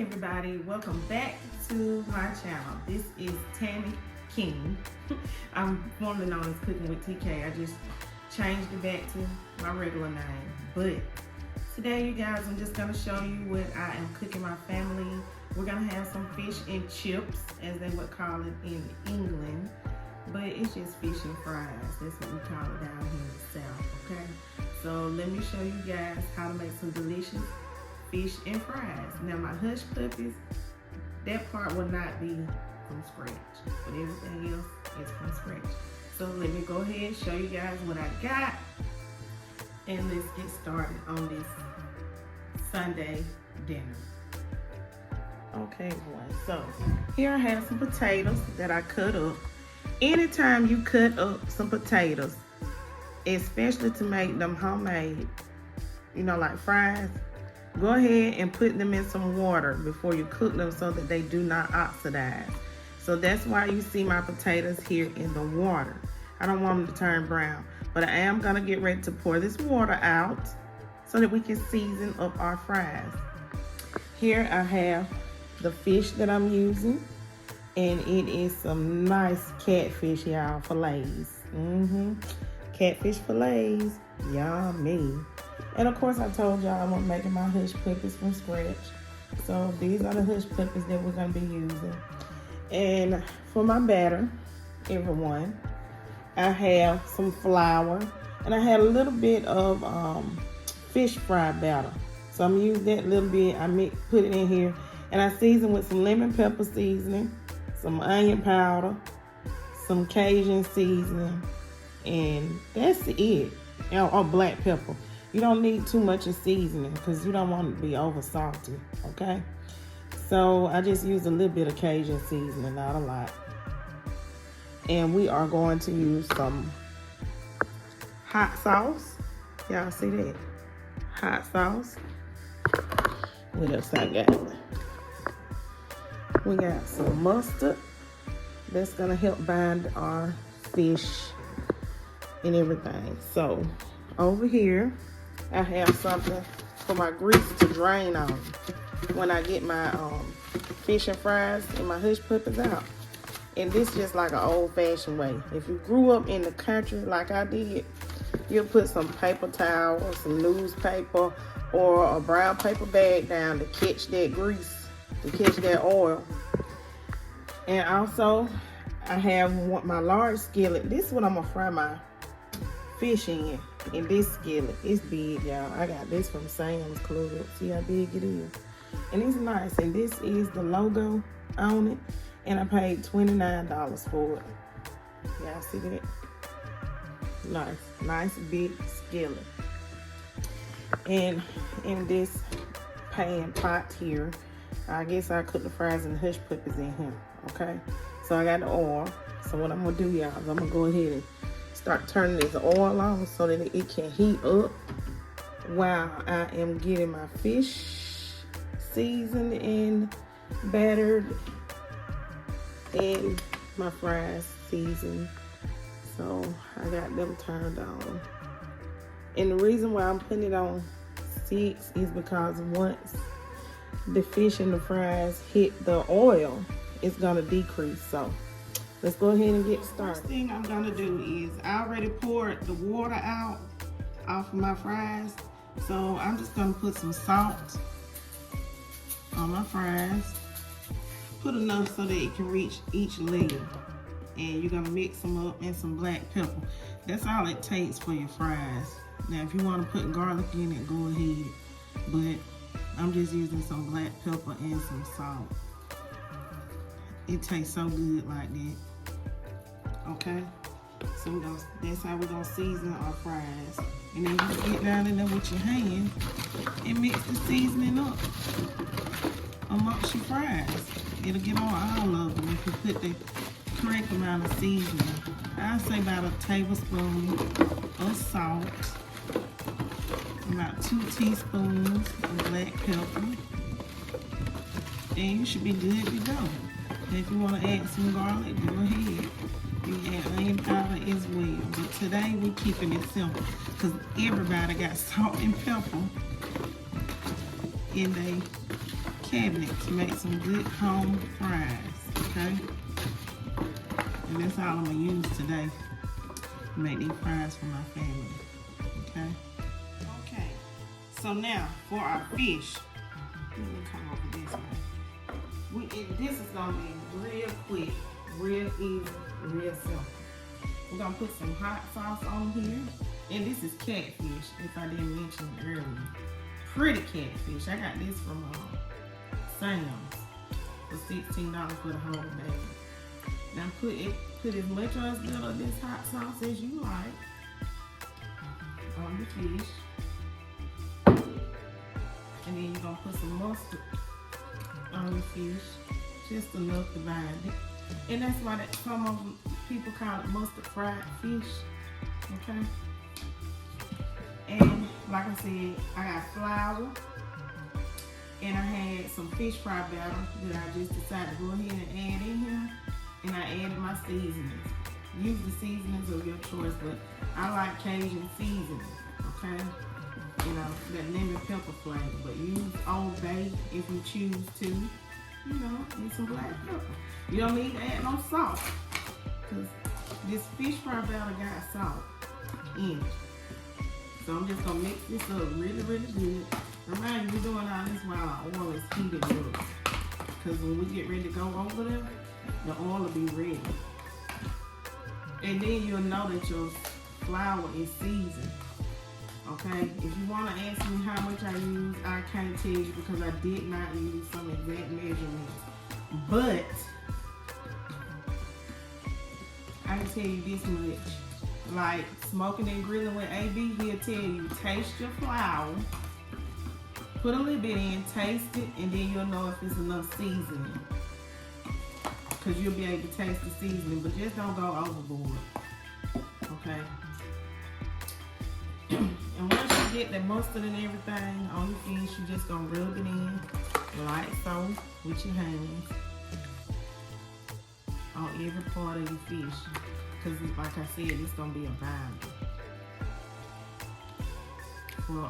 everybody, welcome back to my channel. This is Tammy King. I'm formerly known as Cooking with TK. I just changed it back to my regular name. But today, you guys, I'm just gonna show you what I am cooking my family. We're gonna have some fish and chips, as they would call it in England. But it's just fish and fries. That's what we call it down here in the South, okay? So let me show you guys how to make some delicious fish and fries. Now my hush puppies, that part will not be from scratch, but everything else is from scratch. So let me go ahead and show you guys what I got, and let's get started on this Sunday dinner. Okay, everyone, so here I have some potatoes that I cut up. Anytime you cut up some potatoes, especially to make them homemade, you know, like fries, go ahead and put them in some water before you cook them so that they do not oxidize. So that's why you see my potatoes here in the water. I don't want them to turn brown, but I am gonna get ready to pour this water out so that we can season up our fries. Here I have the fish that I'm using, and it is some nice catfish, y'all, fillets. Catfish fillets, yummy. And of course, I told y'all I'm making my hush puppies from scratch. So these are the hush puppies that we're gonna be using. And for my batter, everyone, I have some flour, and I had a little bit of fish fry batter. So I'm using that little bit. Put it in here, and I season with some lemon pepper seasoning, some onion powder, some Cajun seasoning, and that's it. Or black pepper. You don't need too much of seasoning because you don't want it to be over salty, okay? So I just use a little bit of Cajun seasoning, not a lot. And we are going to use some hot sauce. Y'all see that? Hot sauce. What else I got? We got some mustard. That's gonna help bind our fish and everything. So over here, I have something for my grease to drain on when I get my fish and fries and my hush puppies out. And this just like an old-fashioned way. If you grew up in the country like I did, you'll put some paper towel or some newspaper or a brown paper bag down to catch that grease, to catch that oil. And also, I have my large skillet. This is what I'm gonna fry my fish in this skillet. It's big, y'all. I got this from Sam's Club. See how big it is? And it's nice. And this is the logo on it. And I paid $29 for it. Y'all see that? Nice big skillet. And in this pan pot here, I guess I cook the fries and the hush puppies in here. Okay? So I got the oil. So what I'm gonna do, y'all, is I'm gonna go ahead and start turning this oil on so that it can heat up while I am getting my fish seasoned and battered and my fries seasoned. So I got them turned on. And the reason why I'm putting it on 6 is because once the fish and the fries hit the oil, it's gonna decrease. So let's go ahead and get started. First thing I'm gonna do is I already poured the water out off of my fries. So I'm just gonna put some salt on my fries. Put enough so that it can reach each layer. And you're gonna mix them up in some black pepper. That's all it takes for your fries. Now if you wanna put garlic in it, go ahead. But I'm just using some black pepper and some salt. It tastes so good like that. Okay, so that's how we're gonna season our fries. And then you just get down in there with your hand and mix the seasoning up amongst your fries. It'll get on all of them if you put the correct amount of seasoning. I'll say about a tablespoon of salt, about 2 teaspoons of black pepper, and you should be good to go. If you want to add some garlic, go ahead. You can add onion powder as well. But today we're keeping it simple because everybody got salt and pepper in their cabinet to make some good home fries, okay? And that's all I'm gonna use today to make these fries for my family, okay? Okay, so now for our fish, let me come over this way. This is gonna be real quick, real easy, real simple. We're gonna put some hot sauce on here. And this is catfish, if I didn't mention it earlier. Pretty catfish. I got this from Sam's for $16 for the whole bag. Now put as much or as little of this hot sauce as you like on the fish. And then you're gonna put some mustard on the fish, just enough to bind it. And that's why some of people call it mustard fried fish, okay? And like I said, I got flour, and I had some fish fry batter that I just decided to go ahead and add in here. And I added my seasonings. Use the seasonings of your choice, but I like Cajun seasoning, okay? You know, that lemon pepper flavor, but use Old Bay if you choose to, you know, and some black pepper. You don't need to add no salt, because this fish fry batter got salt in it. So I'm just gonna mix this up really, really good. Remind you, we're doing all this while our oil is heated up. Because when we get ready to go over there, the oil will be ready. And then you'll know that your flour is seasoned. Okay? If you wanna ask me how much I use, I can't tell you because I did not use some exact measurements. But I can tell you this much. Like smoking and grilling with AB, he'll tell you, taste your flour, put a little bit in, taste it, and then you'll know if it's enough seasoning. Because you'll be able to taste the seasoning, but just don't go overboard, okay? And once you get the mustard and everything on your fish, you're just gonna rub it in like so with your hands on every part of your fish. Because like I said, it's gonna be a binder for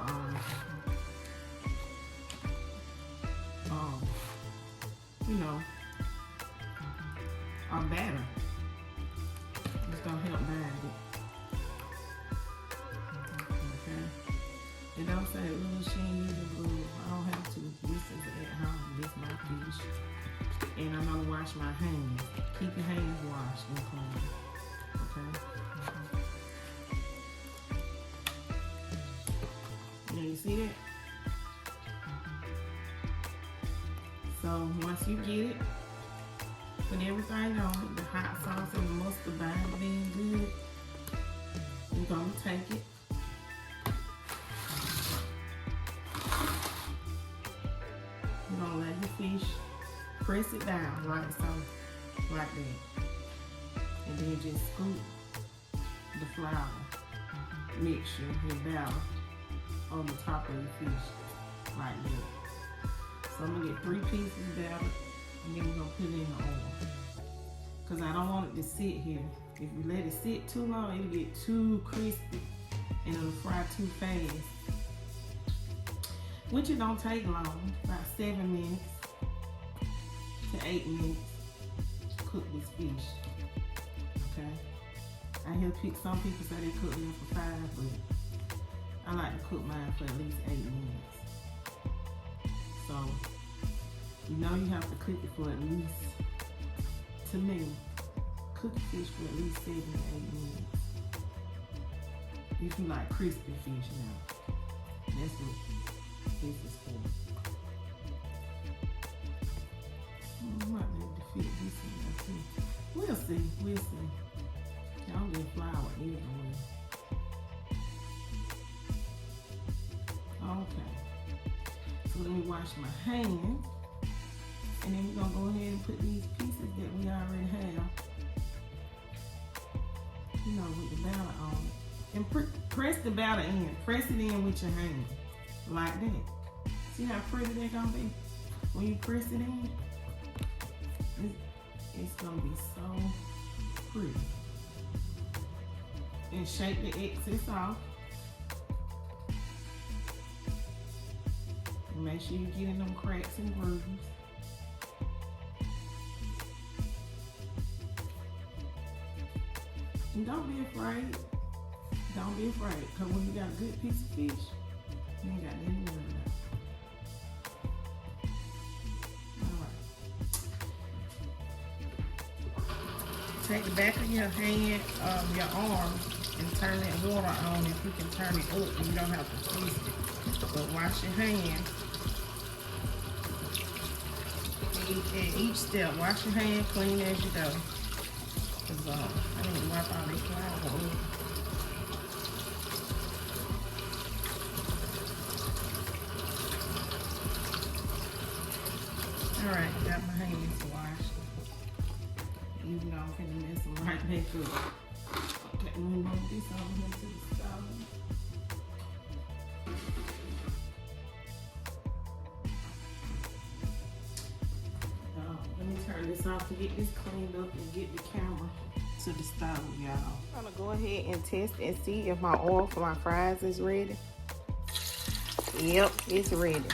you know, our batter. It's gonna help bind it. Okay. It don't say, oh, she ain't using glue. I don't have to. This is at home. This is my fish. And I'm gonna wash my hands. Keep your hands washed and clean. Okay. Now you see that? So once you get it, put everything on it, the hot sauce and the mustard bind it in good. You're gonna take it. You're gonna let your fish press it down like so, like that. And then just scoop the flour mixture and batter on the top of your fish like that. So I'm gonna get 3 pieces of batter, and then we're gonna put it in the oil. Cause I don't want it to sit here. If you let it sit too long, it'll get too crispy and it'll fry too fast. Which it don't take long, about 7 minutes to 8 minutes to cook this fish. Okay, I hear some people say they cook them for 5, but I like to cook mine for at least 8 minutes. So, you know you have to cook it for at least, to me, cook fish for at least 7 to 8 minutes. If you like crispy fish now, that's what this is for. I might be able to fit this in there too. We'll see, we'll see. Y'all get flour everywhere. Okay. So let me wash my hands. And then we're gonna go ahead and put these pieces that we already have, you know, with the batter on it. And press the batter in. Press it in with your hand. Like that. See how pretty they're gonna be? When you press it in, it's gonna be so pretty. And shake the excess off. Make sure you get in them cracks and grooves. And don't be afraid. Don't be afraid. Because when you got a good piece of fish, you ain't got nothing to worry about. Take the back of your hand, your arm, and turn that water on. If you can turn it up, you don't have to twist it. But wash your hands. At each step, wash your hand clean as you go. Cause I need to wipe all this flour off. All right, got my hands washed. Even though I'm finna mess them right back up. Okay, let me move this over here to the stove. Let me turn this off to get this cleaned up and get the camera to the stove, y'all. I'm gonna go ahead and test and see if my oil for my fries is ready. Yep, it's ready.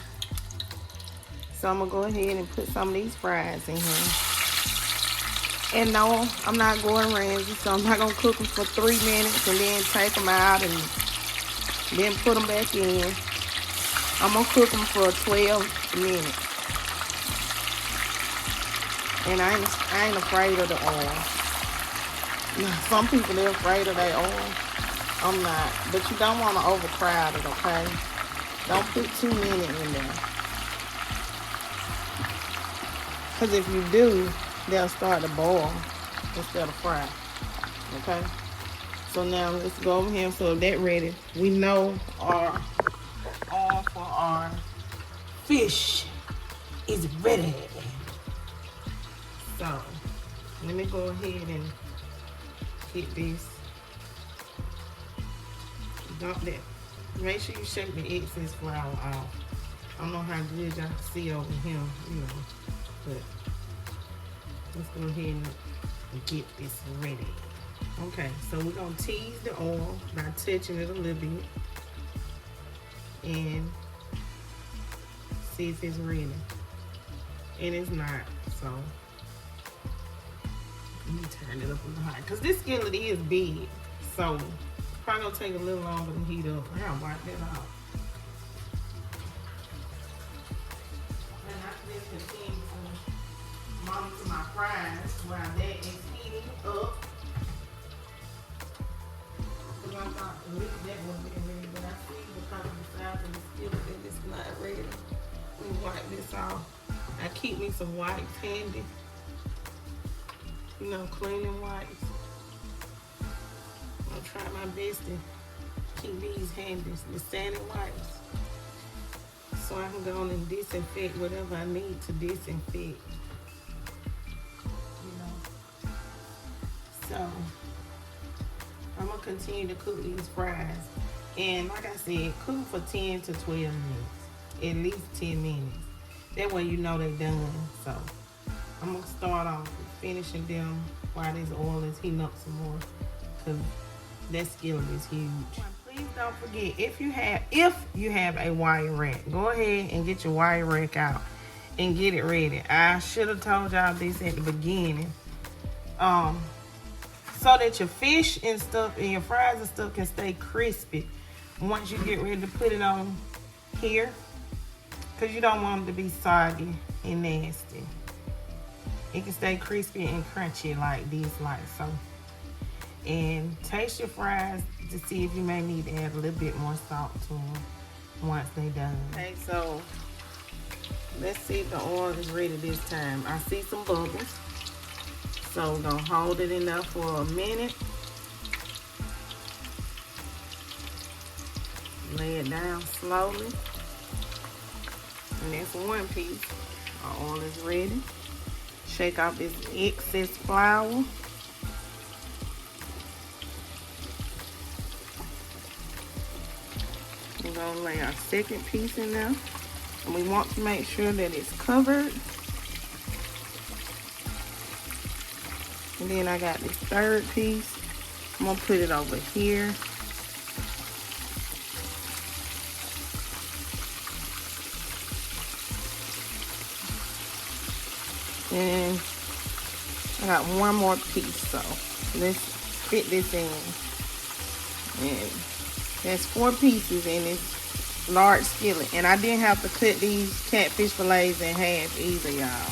So I'm gonna go ahead and put some of these fries in here. And no, I'm not going Ramsay, so I'm not gonna cook them for 3 minutes and then take them out and then put them back in. I'm gonna cook them for 12 minutes. And I ain't afraid of the oil. Some people, they're afraid of their oil. I'm not. But you don't want to overcrowd it, okay? Don't put too many in there. Because if you do, they'll start to boil instead of fry. Okay? So now let's go over here. So that ready. We know our oil for our fish is ready. So let me go ahead and get this. Dump that. Make sure you shake the excess flour off. I don't know how good y'all can see over here, you know, but let's go ahead and get this ready. Okay, so we're gonna tease the oil by touching it a little bit and see if it's ready. And it's not, so let me turn it up a little high, because this skillet is big, so it's probably gonna take a little longer to heat up. I gotta wipe that off. And I just continue to monitor my fries while that is heating up. Because I thought at least that wasn't getting ready, but I see because of the size of the skillet that it's not ready. Let me wipe this off. I keep me some wipes handy. You know, cleaning wipes. I'll try my best to keep these handy, the sanding wipes, so I can go on and disinfect whatever I need to disinfect. You know. So I'm gonna continue to cook these fries, and like I said, cook them for 10 to 12 minutes, at least 10 minutes. That way you know they're done. So I'm gonna start off with finishing them while this oil is heating up some more, because that skillet is huge. Please don't forget, if you have a wire rack, go ahead and get your wire rack out and get it ready. I should have told y'all this at the beginning, so that your fish and stuff and your fries and stuff can stay crispy once you get ready to put it on here, because you don't want them to be soggy and nasty. It can stay crispy and crunchy like this, like so. And taste your fries to see if you may need to add a little bit more salt to them once they're done. Okay, so let's see if the oil is ready this time. I see some bubbles, so we're gonna hold it in there for a minute. Lay it down slowly. And that's one piece. Our oil is ready. Shake off this excess flour. We're gonna lay our second piece in there. And we want to make sure that it's covered. And then I got this third piece. I'm gonna put it over here. And I got one more piece, so let's fit this in. And there's 4 pieces in this large skillet. And I didn't have to cut these catfish fillets in half either, y'all.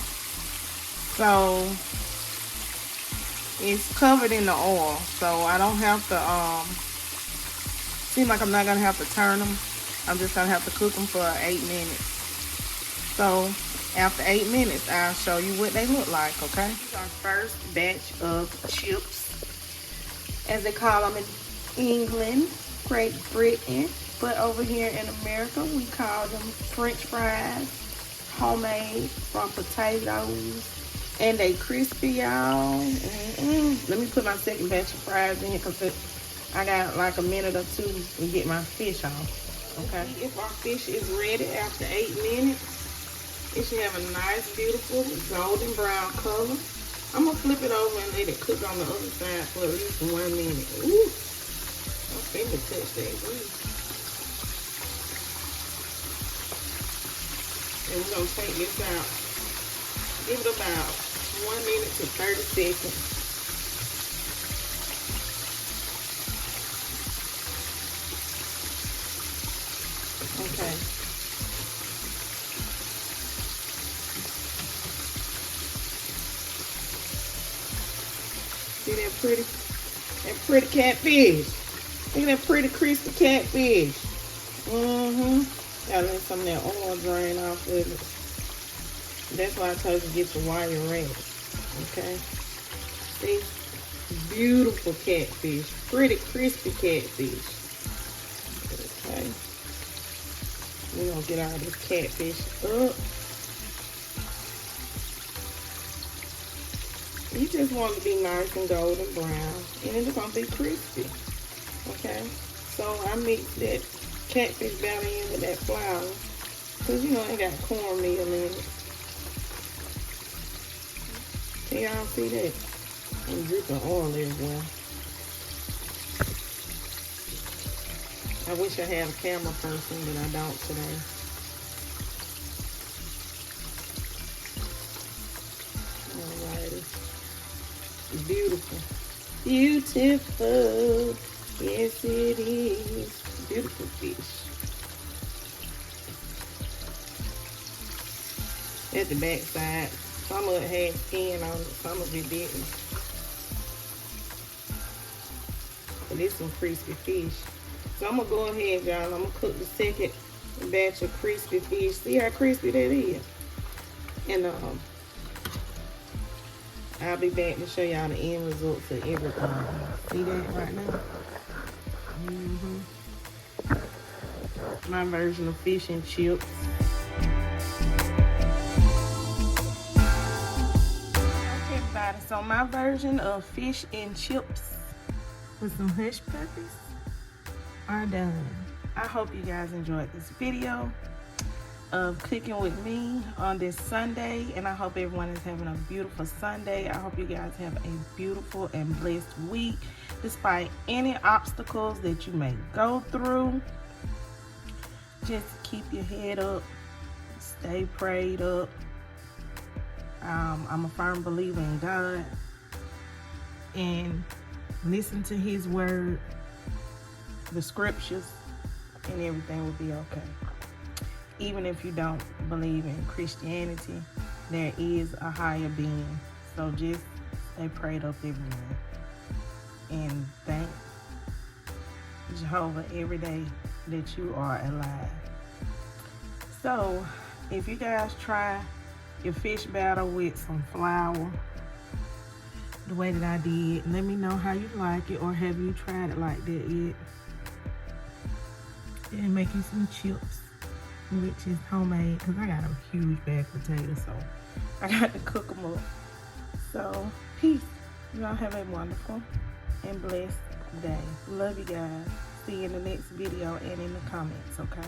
So it's covered in the oil, so I don't have to, seem like I'm not gonna have to turn them. I'm just gonna have to cook them for 8 minutes. So after 8 minutes, I'll show you what they look like, okay? This is our first batch of chips, as they call them in England, Great Britain. But over here in America, we call them French fries, homemade from potatoes. And they crispy, y'all. Let me put my second batch of fries in here because I got like a minute or 2 to get my fish off. Okay. If our fish is ready after 8 minutes, it should have a nice, beautiful golden brown color. I'm gonna flip it over and let it cook on the other side for at least 1 minute. Ooh, my finger touched that grease. And we're gonna take this out. Give it about 1 minute to 30 seconds. Okay. See that pretty catfish? Look at that pretty crispy catfish. Gotta let some of that oil drain off of it. That's why I told you to get your wire ready. Okay. See? Beautiful catfish. Pretty crispy catfish. Okay. We're gonna get all this catfish up. You just want it to be nice and golden brown. And it's gonna be crispy. Okay. So I mix that catfish batter in with that flour. Cause you know it got cornmeal in it. Can y'all see that? I'm dripping oil everywhere. I wish I had a camera person, but I don't today. Alrighty. Beautiful. Beautiful. Yes, it is. Beautiful fish. At the back side. Some of it had skin on it, some of it didn't. But it's some crispy fish. So I'm gonna go ahead, y'all. I'm gonna cook the second batch of crispy fish. See how crispy that is? And I'll be back to show y'all the end result for everything. See that right now? My version of fish and chips. So my version of fish and chips with some hush puppies are done. I hope you guys enjoyed this video of cooking with me on this Sunday, and I hope everyone is having a beautiful Sunday. I hope you guys have a beautiful and blessed week despite any obstacles that you may go through. Just keep your head up, stay prayed up. I'm a firm believer in God, and listen to his word, the scriptures, and everything will be okay. Even if you don't believe in Christianity, there is a higher being. So just stay prayed up, everyone, and thank Jehovah every day that you are alive. So if you guys try your fish batter with some flour the way that I did, let me know how you like it, or have you tried it like that yet? And make you some chips, which is homemade, because I got a huge bag of potatoes, so I got to cook them up. So peace. Y'all have a wonderful and blessed day. Love you guys. See you in the next video and in the comments, okay?